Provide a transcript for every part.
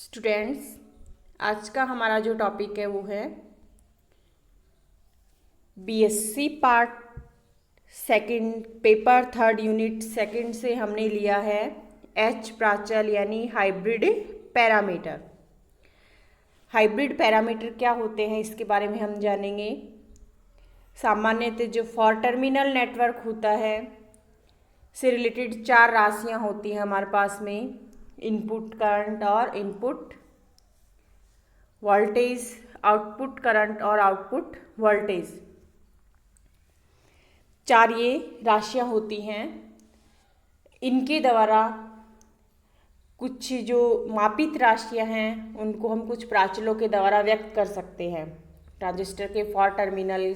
Students, आज का हमारा जो टॉपिक है वो है BSc part second paper third unit second से हमने लिया है एच प्राचल यानी हाइब्रिड पैरामीटर। हाइब्रिड पैरामीटर क्या होते हैं इसके बारे में हम जानेंगे। सामान्यतः जो फॉर टर्मिनल नेटवर्क होता है से रिलेटेड चार राशियां होती हैं हमारे पास में, इनपुट करंट और इनपुट वोल्टेज, आउटपुट करंट और आउटपुट वोल्टेज। चार ये राशियां होती हैं। इनके द्वारा कुछ जो मापित राशियां हैं उनको हम कुछ प्राचलों के द्वारा व्यक्त कर सकते हैं। ट्रांजिस्टर के फॉर टर्मिनल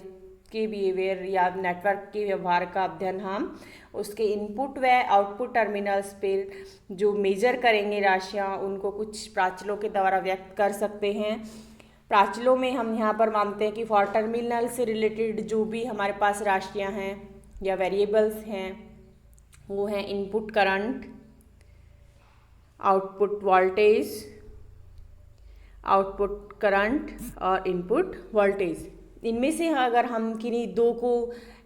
के बिहेवियर या नेटवर्क के व्यवहार का अध्ययन हम उसके इनपुट व आउटपुट टर्मिनल्स पर जो मेजर करेंगे राशियां उनको कुछ प्राचलों के द्वारा व्यक्त कर सकते हैं। प्राचलों में हम यहाँ पर मानते हैं कि फॉर टर्मिनल से रिलेटेड जो भी हमारे पास राशियां हैं या वेरिएबल्स हैं वो हैं input current, output voltage, output current और इनपुट वोल्टेज। इनमें से अगर हम किन्हीं दो को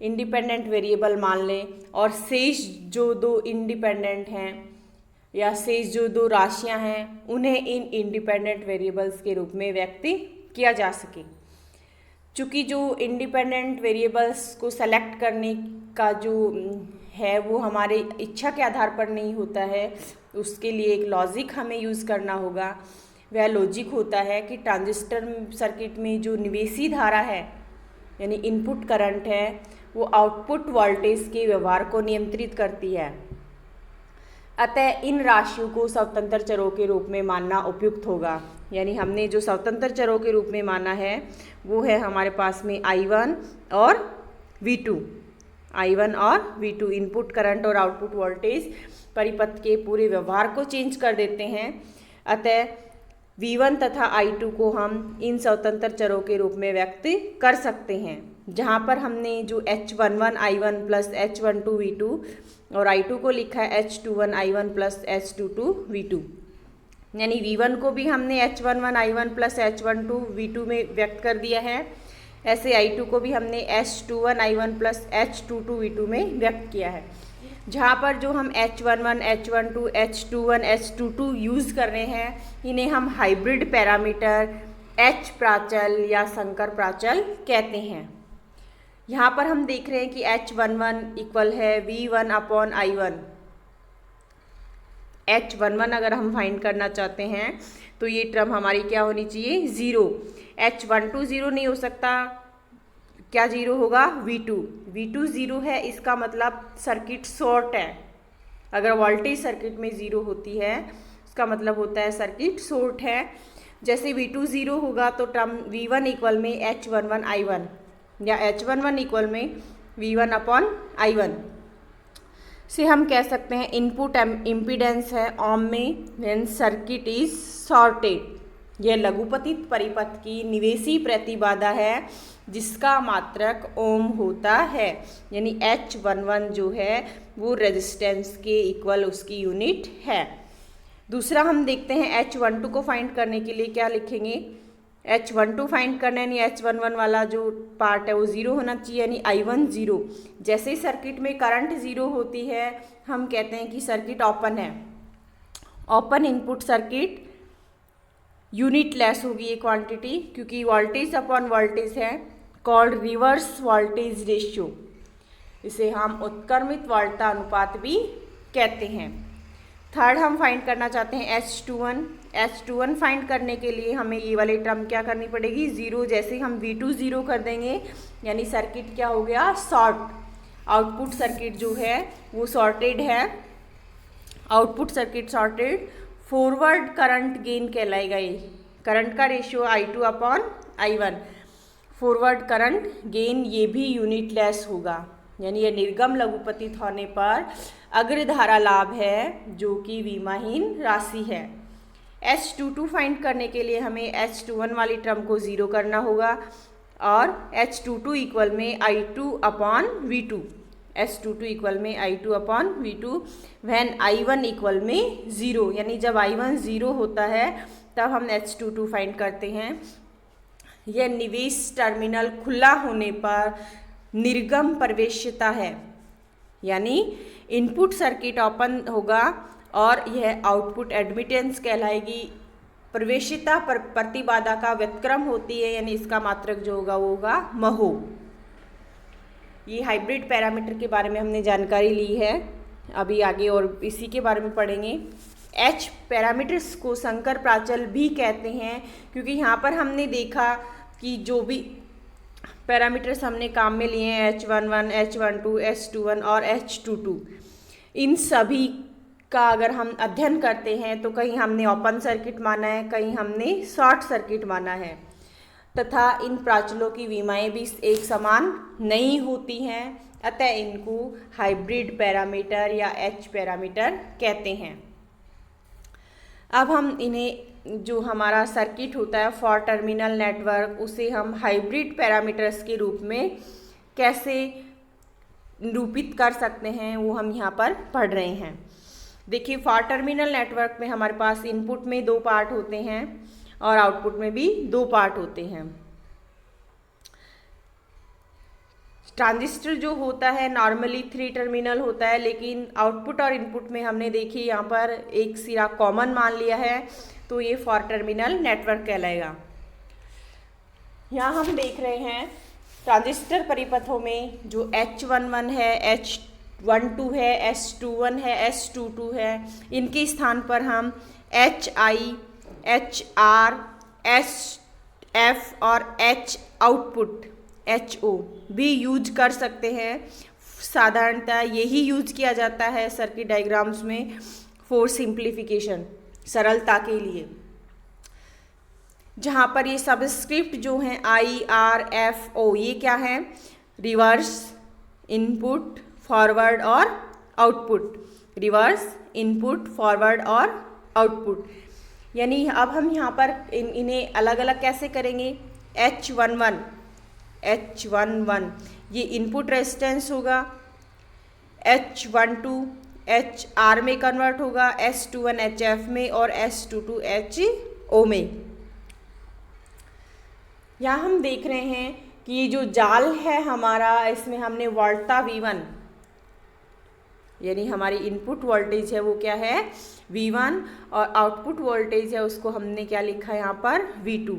इंडिपेंडेंट वेरिएबल मान लें और शेष जो दो इंडिपेंडेंट हैं या शेष जो दो राशियां हैं उन्हें इन इंडिपेंडेंट वेरिएबल्स के रूप में व्यक्त किया जा सके। चूँकि जो इंडिपेंडेंट वेरिएबल्स को सेलेक्ट करने का जो है वो हमारे इच्छा के आधार पर नहीं होता है, उसके लिए एक लॉजिक हमें यूज़ करना होगा। वह लॉजिक होता है कि ट्रांजिस्टर सर्किट में जो निवेशी धारा है यानी इनपुट करंट है वो आउटपुट वोल्टेज के व्यवहार को नियंत्रित करती है। अतः इन राशियों को स्वतंत्र चरों के रूप में मानना उपयुक्त होगा। यानी हमने जो स्वतंत्र चरों के रूप में माना है वो है हमारे पास में I1 और V2। I1 और V2 इनपुट करंट और आउटपुट वोल्टेज परिपथ के पूरे व्यवहार को चेंज कर देते हैं। अतः V1 तथा I2 को हम इन स्वतंत्र चरों के रूप में व्यक्त कर सकते हैं, जहाँ पर हमने जो H11 I1 plus H12 V2 और I2 को लिखा है H21 I1 plus H22 V2। यानी V1 को भी हमने H11 I1 plus H12 V2 में व्यक्त कर दिया है, ऐसे I2 को भी हमने H21 I1 plus H22 V2 में व्यक्त किया है। जहाँ पर जो हम H11, H12, H21, H22 use कर रहे हैं इन्हें हम हाइब्रिड पैरामीटर H प्राचल या संकर प्राचल कहते हैं। यहाँ पर हम देख रहे हैं कि H11 इक्वल है V1 अपॉन I1। H11 अगर हम फाइंड करना चाहते हैं तो ये टर्म हमारी क्या होनी चाहिए, ज़ीरो। H12 ज़ीरो नहीं हो सकता, क्या ज़ीरो होगा, V2 ज़ीरो है, इसका मतलब सर्किट शॉर्ट है। अगर वोल्टेज सर्किट में ज़ीरो होती है उसका मतलब होता है सर्किट शॉर्ट है। जैसे V2 ज़ीरो होगा तो टर्म V1 इक्वल में H11 I1 या H11 इक्वल में V1 अपॉन I1 से हम कह सकते हैं इनपुट इम्पीडेंस है ओम में व्हेन सर्किट इज शॉर्टेड। यह लघुपतित परिपथ की निवेशी प्रतिबाधा है जिसका मात्रक ओम होता है। यानी H11 जो है वो रेजिस्टेंस के इक्वल उसकी यूनिट है। दूसरा हम देखते हैं H12 को फाइंड करने के लिए क्या लिखेंगे। H12 फाइंड करना यानी H11 वाला जो पार्ट है वो ज़ीरो होना चाहिए, यानी I1 ज़ीरो। जैसे सर्किट में करंट ज़ीरो होती है हम कहते हैं कि सर्किट ओपन है। Open input circuit unit less होगी ये क्वांटिटी, क्योंकि वोल्टेज अपॉन वोल्टेज है, कॉल्ड रिवर्स वोल्टेज रेशियो। इसे हम उत्क्रमित वोल्टता अनुपात भी कहते हैं। थर्ड हम फाइंड करना चाहते हैं H21 फाइंड करने के लिए हमें ये वाली टर्म क्या करनी पड़ेगी, ज़ीरो। जैसे हम V2 ज़ीरो कर देंगे यानी सर्किट क्या हो गया, शॉर्ट। आउटपुट सर्किट जो है वो शॉर्टेड है। Output circuit shorted, forward current gain कहलाएगा। ये करंट का ratio I2 upon I1। Forward current gain ये भी यूनिट लेस होगा, यानी ये निर्गम लघुपतित होने पर अग्रधारा लाभ है जो कि विमाहीन राशि है। H22 फाइंड करने के लिए हमें H21 वाली टर्म को ज़ीरो करना होगा और H22 इक्वल में I2 upon V2। S22 equal में I2 upon V2 when I1 equal में 0, यानी जब I1 0 होता है तब हम H22 फाइंड करते हैं। यह निवेश टर्मिनल खुला होने पर निर्गम प्रवेश्यता है, यानी इनपुट सर्किट ओपन होगा और यह आउटपुट एडमिटेंस कहलाएगी। प्रवेश्यता पर प्रतिबाधा का व्युत्क्रम होती है, यानी इसका मात्रक जो होगा वो होगा महो। ये हाइब्रिड पैरामीटर के बारे में हमने जानकारी ली है, अभी आगे और इसी के बारे में पढ़ेंगे। H पैरामीटर्स को संकर प्राचल भी कहते हैं, क्योंकि यहाँ पर हमने देखा कि जो भी पैरामीटर्स हमने काम में लिए हैं H11, H12, H21 और H22, इन सभी का अगर हम अध्ययन करते हैं तो कहीं हमने ओपन सर्किट माना है, कहीं हमने शॉर्ट सर्किट माना है, तथा इन प्राचलों की विमाएँ भी एक समान नहीं होती हैं, अतः इनको हाइब्रिड पैरामीटर या H पैरामीटर कहते हैं। अब हम इन्हें जो हमारा सर्किट होता है फॉर टर्मिनल नेटवर्क, उसे हम हाइब्रिड पैरामीटर्स के रूप में कैसे निरूपित कर सकते हैं वो हम यहाँ पर पढ़ रहे हैं। देखिए, फॉर टर्मिनल नेटवर्क में हमारे पास इनपुट में 2 पार्ट होते हैं और आउटपुट में भी 2 पार्ट होते हैं। ट्रांजिस्टर जो होता है नॉर्मली 3 टर्मिनल होता है, लेकिन आउटपुट और इनपुट में हमने देखी यहाँ पर एक सिरा कॉमन मान लिया है, तो ये 4 टर्मिनल नेटवर्क कहलाएगा। यहाँ हम देख रहे हैं ट्रांजिस्टर परिपथों में जो H11 है, H12 है, S21 है, S22 है, इनके स्थान पर हम HI, HR, SF और H आउटपुट HO भी यूज कर सकते हैं। साधारणतः यही यूज किया जाता है सर्किट डायग्राम्स में फॉर सिंप्लीफिकेशन, सरलता के लिए, जहाँ पर ये सबस्क्रिप्ट जो हैं IRFO, ये क्या है? रिवर्स, इनपुट, फॉरवर्ड और आउटपुट। रिवर्स, इनपुट, फॉरवर्ड और आउटपुट। यानी अब हम यहाँ पर इन्हें अलग अलग कैसे करेंगे? H11 ये इनपुट रेजिस्टेंस होगा, H12 HR में कन्वर्ट होगा, S21 HF में और S22 HO में। यहाँ हम देख रहे हैं कि ये जो जाल है हमारा, इसमें हमने वोल्टा V1, यानी हमारी इनपुट वोल्टेज है वो क्या है? V1, और आउटपुट वोल्टेज है उसको हमने क्या लिखा है यहाँ पर? V2।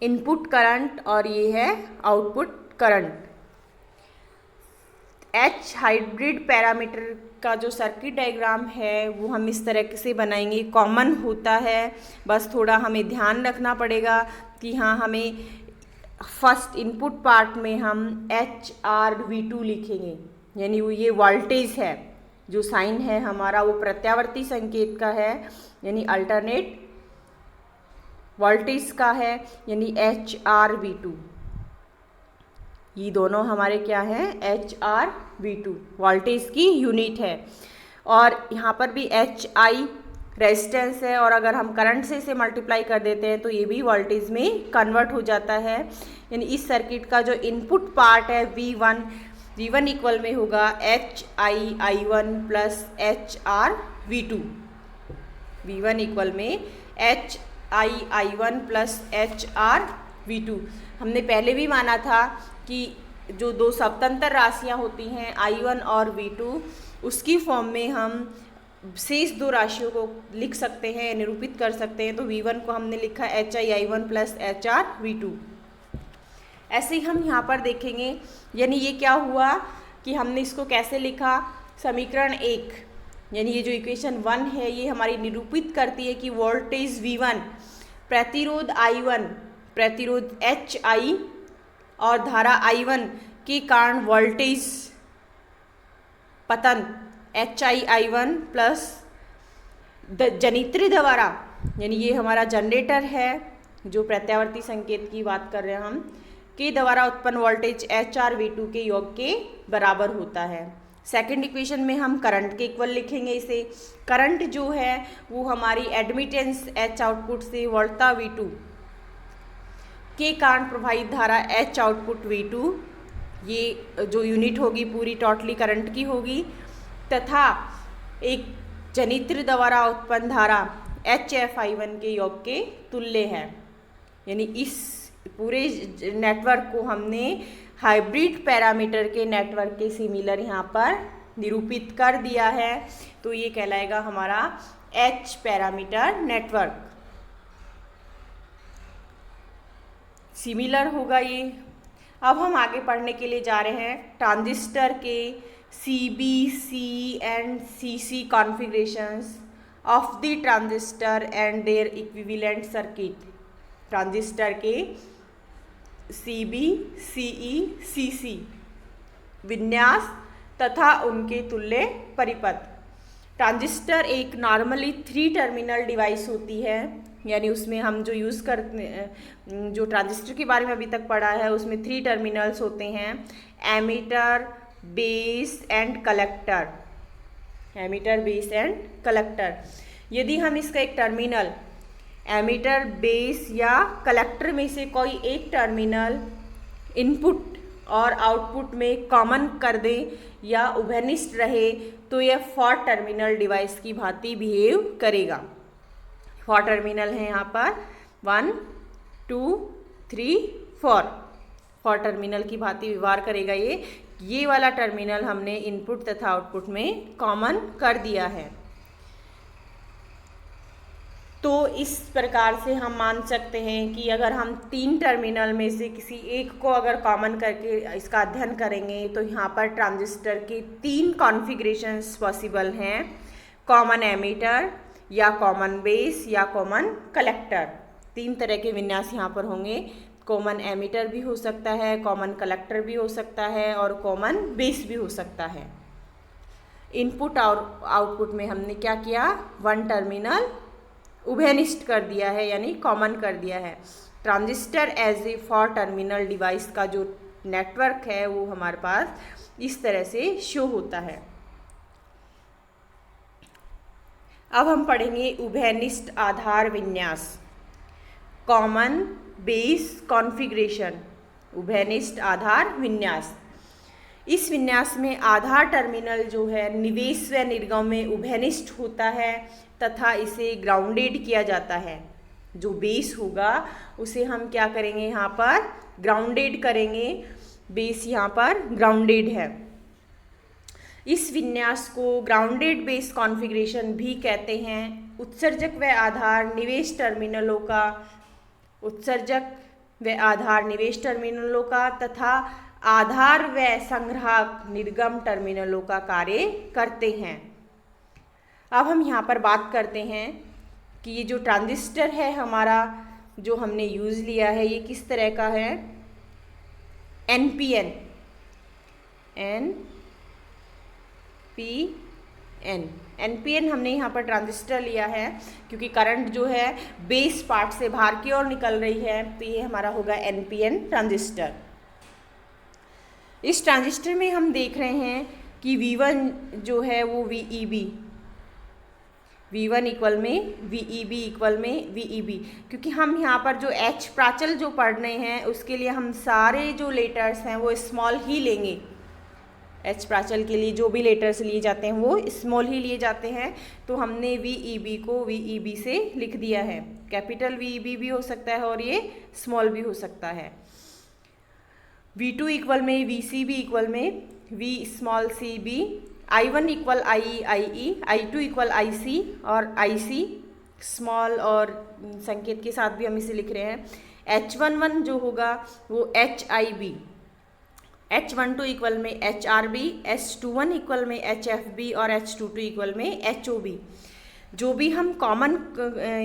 इनपुट करंट और ये है output current. H hybrid parameter का जो सर्किट डायग्राम है वो हम इस तरह से बनाएंगे। कॉमन होता है, बस थोड़ा हमें ध्यान रखना पड़ेगा कि हाँ, हमें फर्स्ट इनपुट पार्ट में हम HRV2 लिखेंगे, यानी वो ये वोल्टेज है, जो साइन है हमारा वो प्रत्यावर्ती संकेत का है, यानी अल्टरनेट वोल्टेज का है, यानी HRV2। ये दोनों हमारे क्या हैं? HRV2 वोल्टेज की यूनिट है। और यहाँ पर भी HI रेजिस्टेंस है, और अगर हम करंट से इसे मल्टीप्लाई कर देते हैं तो ये भी वोल्टेज में कन्वर्ट हो जाता है। यानी इस सर्किट का जो इनपुट पार्ट है V1 इक्वल में होगा HI1 plus HRV2। V1 equal में HI1 प्लस HRV2। हमने पहले भी माना था कि जो 2 स्वतंत्र राशियाँ होती हैं I1 और V2, उसकी फॉर्म में हम शेष 2 राशियों को लिख सकते हैं, निरूपित कर सकते हैं। तो V1 को हमने लिखा HI1 प्लस HRV2। ऐसे ही हम यहाँ पर देखेंगे, यानी ये क्या हुआ कि हमने इसको कैसे लिखा? समीकरण 1, यानी ये जो इक्वेशन 1 है ये हमारी निरूपित करती है कि वोल्टेज V1, प्रतिरोध I1, प्रतिरोध HI और धारा I1 के कारण वोल्टेज पतन HI1 प्लस जनित्री द्वारा, यानी ये हमारा जनरेटर है जो प्रत्यावर्ती संकेत की बात कर रहे हैं हम, के द्वारा उत्पन्न वोल्टेज HRV2 के योग के बराबर होता है। सेकंड इक्वेशन में हम करंट के इक्वल लिखेंगे इसे। करंट जो है वो हमारी एडमिटेंस H आउटपुट से वोल्टा V2 के कारण प्रवाहित धारा H आउटपुट V2 ये जो यूनिट होगी पूरी टोटली करंट की होगी, तथा एक जनित्र द्वारा उत्पन्न धारा HFI1 के योग के तुल्य है। यानी इस पूरे नेटवर्क को हमने हाइब्रिड पैरामीटर के नेटवर्क के सिमिलर यहाँ पर निरूपित कर दिया है। तो ये कहलाएगा हमारा H पैरामीटर नेटवर्क, सिमिलर होगा ये। अब हम आगे पढ़ने के लिए जा रहे हैं ट्रांजिस्टर के CB, C and CC configurations of the transistor and their equivalent circuit. Transistor के CB, CE, CC विन्यास तथा उनके तुल्य परिपथ। ट्रांजिस्टर एक नॉर्मली 3 टर्मिनल डिवाइस होती है, यानी उसमें हम जो यूज़ करते जो ट्रांजिस्टर के बारे में अभी तक पढ़ा है उसमें 3 टर्मिनल्स होते हैं, emitter, base and collector. Emitter, base and collector. यदि हम इसका एक टर्मिनल एमीटर, बेस या कलेक्टर में से कोई एक टर्मिनल इनपुट और आउटपुट में कॉमन कर दें या उभयनिष्ठ रहे तो यह 4 टर्मिनल डिवाइस की भांति बिहेव करेगा। 4 टर्मिनल हैं यहाँ पर, 1, 2, 3, 4 टर्मिनल की भांति व्यवहार करेगा ये वाला टर्मिनल हमने इनपुट तथा आउटपुट में कॉमन कर दिया है। तो इस प्रकार से हम मान सकते हैं कि अगर हम 3 टर्मिनल में से किसी एक को अगर कॉमन करके इसका अध्ययन करेंगे तो यहाँ पर ट्रांजिस्टर के 3 कॉन्फ़िगरेशंस पॉसिबल हैं, कॉमन एमीटर या कॉमन बेस या कॉमन कलेक्टर। 3 तरह के विन्यास यहाँ पर होंगे। कॉमन एमीटर भी हो सकता है, कॉमन कलेक्टर भी हो सकता है और कॉमन बेस भी हो सकता है। इनपुट और आउटपुट में हमने क्या किया, 1 टर्मिनल उभयनिष्ठ कर दिया है, यानी कॉमन कर दिया है। Transistor as a 4 terminal device का जो नेटवर्क है वो हमारे पास इस तरह से शो होता है। अब हम पढ़ेंगे उभयनिष्ठ आधार विन्यास, कॉमन बेस कॉन्फ़िगरेशन। उभयनिष्ठ आधार विन्यास, इस विन्यास में आधार टर्मिनल जो है निवेश व निर्गम में उभयनिष्ठ होता है तथा इसे ग्राउंडेड किया जाता है। जो बेस होगा उसे हम क्या करेंगे, यहाँ पर ग्राउंडेड करेंगे। बेस यहाँ पर ग्राउंडेड है। इस विन्यास को ग्राउंडेड बेस कॉन्फ़िगरेशन भी कहते हैं। उत्सर्जक व आधार निवेश टर्मिनलों का तथा आधार व संग्राहक निर्गम टर्मिनलों का कार्य करते हैं। अब हम यहाँ पर बात करते हैं कि ये जो ट्रांजिस्टर है हमारा जो हमने यूज़ लिया है ये किस तरह का है, NPN हमने यहाँ पर ट्रांजिस्टर लिया है क्योंकि करंट जो है बेस पार्ट से बाहर की ओर निकल रही है, तो ये हमारा होगा NPN ट्रांजिस्टर। इस ट्रांजिस्टर में हम देख रहे हैं कि V1 जो है वो V1 इक्वल में VEB, क्योंकि हम यहाँ पर जो H प्राचल जो पढ़ रहे हैं उसके लिए हम सारे जो लेटर्स हैं वो स्मॉल ही लेंगे। H प्राचल के लिए जो भी लेटर्स लिए जाते हैं वो स्मॉल ही लिए जाते हैं, तो हमने VEB को VEB से लिख दिया है। कैपिटल VEB भी हो सकता है और ये स्मॉल भी हो सकता है। V2 इक्वल में VCB इक्वल में V small CB, I1 equal IE, I2 equal IC और IC स्मॉल और संकेत के साथ भी हम इसे लिख रहे हैं। H11 जो होगा वो HIB, H12 इक्वल में HRB, H21 इक्वल में HFB और H22 इक्वल में HOB। जो भी हम कॉमन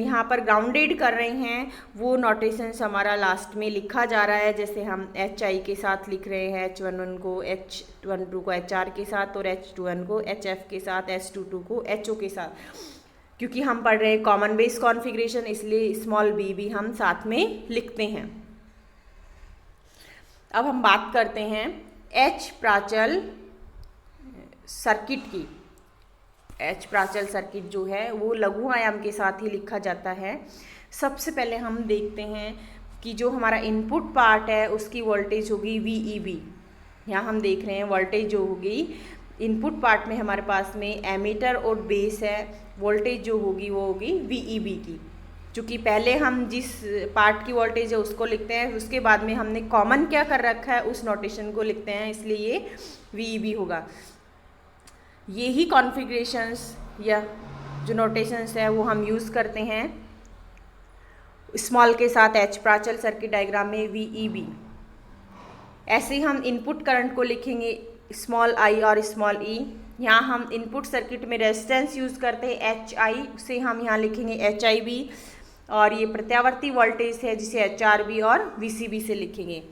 यहाँ पर ग्राउंडेड कर रहे हैं वो नोटेशंस हमारा लास्ट में लिखा जा रहा है। जैसे हम HI के साथ लिख रहे हैं, H11 को H12 को HR के साथ और H21 को HF के साथ, H22 को HO के साथ। क्योंकि हम पढ़ रहे हैं कॉमन बेस कॉन्फ़िगरेशन इसलिए स्मॉल b भी हम साथ में लिखते हैं। अब हम बात करते हैं H प्राचल सर्किट की। H प्राचल सर्किट जो है वो लघु आयाम के साथ ही लिखा जाता है। सबसे पहले हम देखते हैं कि जो हमारा इनपुट पार्ट है उसकी वोल्टेज होगी VEB, यहाँ हम देख रहे हैं वोल्टेज जो होगी इनपुट पार्ट में हमारे पास में एमीटर और बेस है, वोल्टेज जो होगी वो होगी VEB की। चूँकि पहले हम जिस पार्ट की वोल्टेज है उसको लिखते हैं, उसके बाद में हमने कॉमन क्या कर रखा है उस नोटेशन को लिखते हैं, इसलिए ये VEB होगा। ये ही कॉन्फ़िगरेशंस या जो नोटेशंस है वो हम यूज़ करते हैं स्मॉल के साथ H प्राचल सर्किट डायग्राम में VEB। ऐसे ही हम इनपुट करंट को लिखेंगे स्मॉल i और स्मॉल e। यहाँ हम इनपुट सर्किट में रेजिस्टेंस यूज़ करते हैं HI, उसे हम यहाँ लिखेंगे HIB, और ये प्रत्यावर्ती वोल्टेज है जिसे HRB और VCB से लिखेंगे।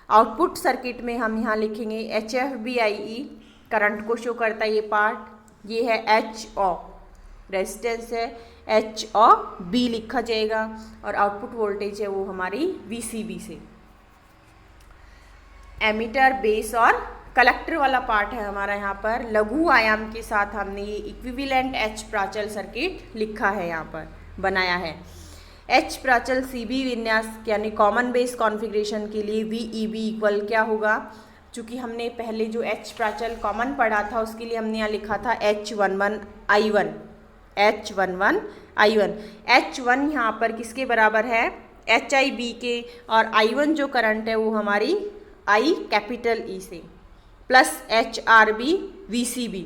आउटपुट सर्किट में हम यहाँ लिखेंगे HFBIE, करंट को शो करता है ये पार्ट। ये है HO, रेजिस्टेंस है HOB लिखा जाएगा, और आउटपुट वोल्टेज है वो हमारी VCB से। एमीटर, बेस और कलेक्टर वाला पार्ट है हमारा यहाँ पर। लघु आयाम के साथ हमने ये इक्विवेलेंट H प्राचल सर्किट लिखा है, यहाँ पर बनाया है। H प्राचल CB विन्यास यानी कॉमन बेस कॉन्फ़िगरेशन के लिए VEB इक्वल क्या होगा, चूँकि हमने पहले जो H प्राचल कॉमन पढ़ा था उसके लिए हमने यहाँ लिखा था H11I1, H11I1। H1 यहाँ पर किसके बराबर है, HIB के, और I1 जो करंट है वो हमारी I कैपिटल E से, प्लस HRB VCB।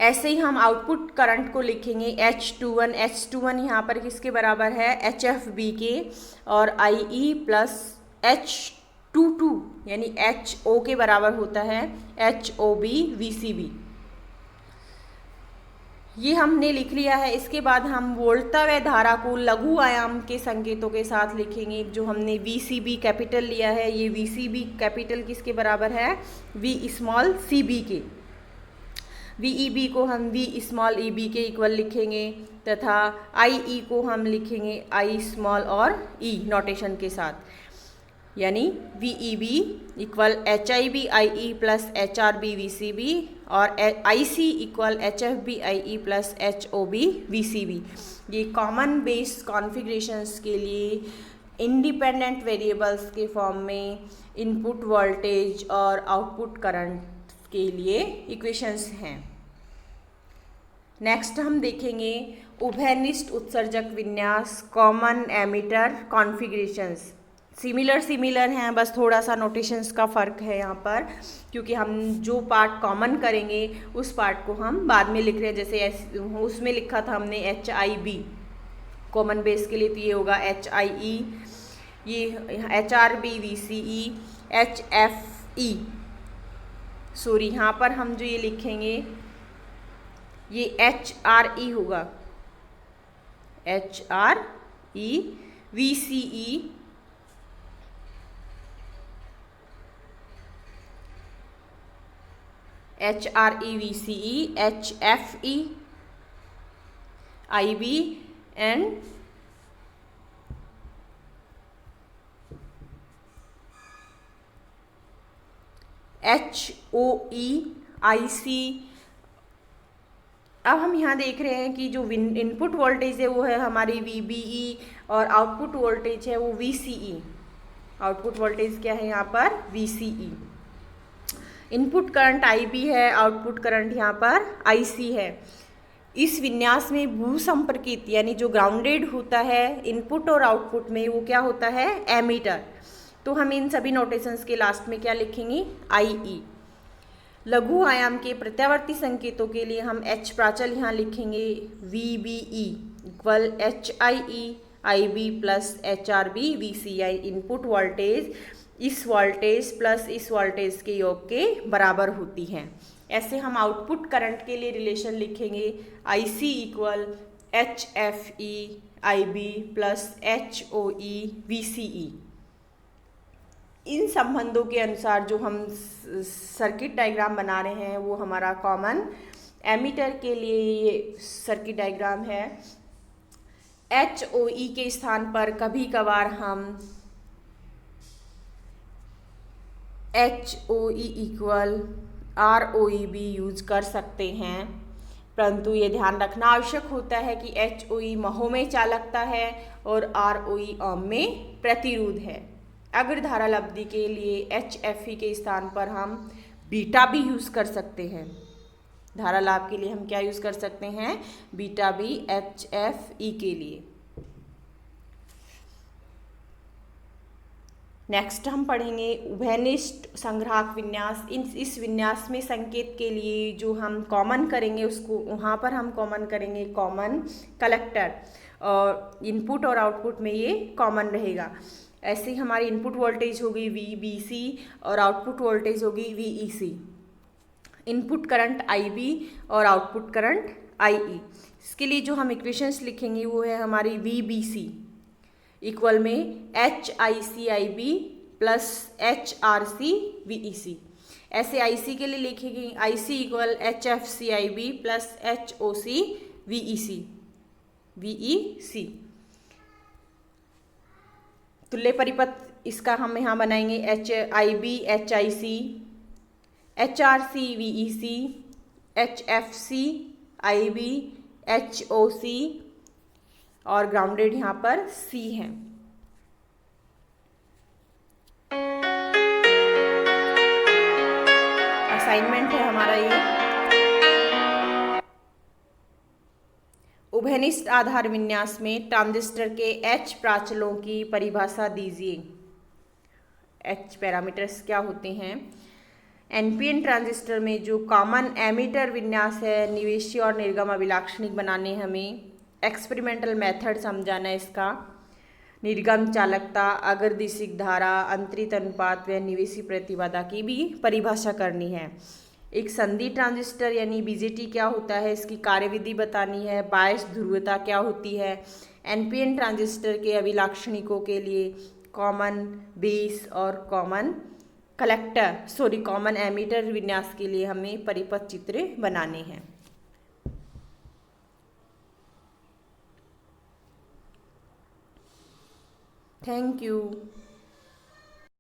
ऐसे ही हम आउटपुट करंट को लिखेंगे H21। H21 यहाँ पर किसके बराबर है, HFB के, और IE प्लस H22 यानी HO के बराबर होता है HOB VCB। ये हमने लिख लिया है। इसके बाद हम वोल्टता व धारा को लघु आयाम के संकेतों के साथ लिखेंगे। जो हमने VCB कैपिटल लिया है, ये VCB कैपिटल किसके बराबर है, V स्मॉल CB के। VEB को हम V स्मॉल EB के इक्वल लिखेंगे, तथा IE को हम लिखेंगे I स्मॉल और E नोटेशन के साथ, यानी VEB equal HIB IE plus HRB VCB, और IC equal HFB IE plus HOB VCB। ये कॉमन बेस कॉन्फ़िगरेशंस के लिए इंडिपेंडेंट वेरिएबल्स के फॉर्म में इनपुट वोल्टेज और आउटपुट करंट के लिए इक्वेशंस हैं। नेक्स्ट हम देखेंगे उभयनिष्ठ उत्सर्जक विन्यास कॉमन एमीटर कॉन्फ़िगरेशंस। सिमिलर हैं, बस थोड़ा सा नोटेशंस का फ़र्क है यहाँ पर, क्योंकि हम जो पार्ट कॉमन करेंगे उस पार्ट को हम बाद में लिख रहे हैं। जैसे उसमें लिखा था हमने HIB कॉमन बेस के लिए, तो ये होगा HIE, ये HRB VCE, HFE, सॉरी यहाँ पर हम जो ये लिखेंगे ये HRE होगा, HRE VCE, HRE VCE, HFE IB and HOE IC। अब हम यहाँ देख रहे हैं कि जो इनपुट वोल्टेज है वो है हमारी VBE और आउटपुट वोल्टेज है वो VCE। आउटपुट वोल्टेज क्या है यहाँ पर, VCE। इनपुट करंट IB है, आउटपुट करंट यहाँ पर IC है। इस विन्यास में भू संपर्कित यानी जो ग्राउंडेड होता है इनपुट और आउटपुट में, वो क्या होता है, एमीटर। तो हम इन सभी नोटेशंस के लास्ट में क्या लिखेंगे, IE। लघु आयाम के प्रत्यावर्ती संकेतों के लिए हम H प्राचल यहाँ लिखेंगे VBE equal HIE IB plus HRB VCI। Input voltage इस वोल्टेज प्लस इस वोल्टेज के योग के बराबर होती हैं। ऐसे हम आउटपुट करंट के लिए रिलेशन लिखेंगे IC equal HFE IB plus HOE VCE। इन संबंधों के अनुसार जो हम सर्किट डायग्राम बना रहे हैं वो हमारा कॉमन एमीटर के लिए ये सर्किट डायग्राम है। HOE के स्थान पर कभी कभार हम HOE इक्वल ROEB यूज कर सकते हैं, परंतु ये ध्यान रखना आवश्यक होता है कि HOE महों में चालकता है और ROE ओम में प्रतिरोध है। अगर धारा लब्धि के लिए HFE के स्थान पर हम बीटा भी यूज़ कर सकते हैं। धारा लाभ के लिए हम क्या यूज़ कर सकते हैं? बीटा भी HFE के लिए। नेक्स्ट हम पढ़ेंगे उभयनिष्ठ संग्राहक विन्यास। इस विन्यास में संकेत के लिए जो हम कॉमन करेंगे उसको वहाँ पर हम कॉमन करेंगे कॉमन कलेक्टर, और इनपुट और आउटपुट में ये कॉमन रहेगा। ऐसे ही हमारी इनपुट वोल्टेज होगी VBC और आउटपुट वोल्टेज होगी VEC। इनपुट करंट IB और आउटपुट करंट IE। इसके लिए जो हम इक्वेशंस लिखेंगे वो है हमारी VBC इक्वल में HIC/IB प्लस HRC VEC। ऐसे IC के लिए लिखेंगे IC equal HFC/IB plus HOC VEC। तुल्य परिपथ इसका हम यहाँ बनाएंगे HIB HIC, HRC VEC, HFC IB HOC और ग्राउंडेड यहाँ पर C है। असाइनमेंट है हमारा ये। उभयनिष्ठ आधार विन्यास में ट्रांजिस्टर के H प्राचलों की परिभाषा दीजिए। H पैरामीटर्स क्या होते हैं? NPN ट्रांजिस्टर में जो कॉमन एमीटर विन्यास है, निवेशी और निर्गम अभिलाक्षणिक बनाने हमें एक्सपेरिमेंटल मेथड समझाना है इसका। निर्गम चालकता, अग्रदिशिक धारा, अंतरित अनुपात व निवेशी प्रतिबाधा की भी परिभाषा करनी है। एक संधि ट्रांजिस्टर यानी BJT क्या होता है, इसकी कार्यविधि बतानी है। बायस ध्रुवता क्या होती है। NPN ट्रांजिस्टर के अभिलाक्षणिकों के लिए कॉमन बेस और कॉमन कॉमन एमीटर विन्यास के लिए हमें परिपथ चित्र बनाने हैं। Thank you.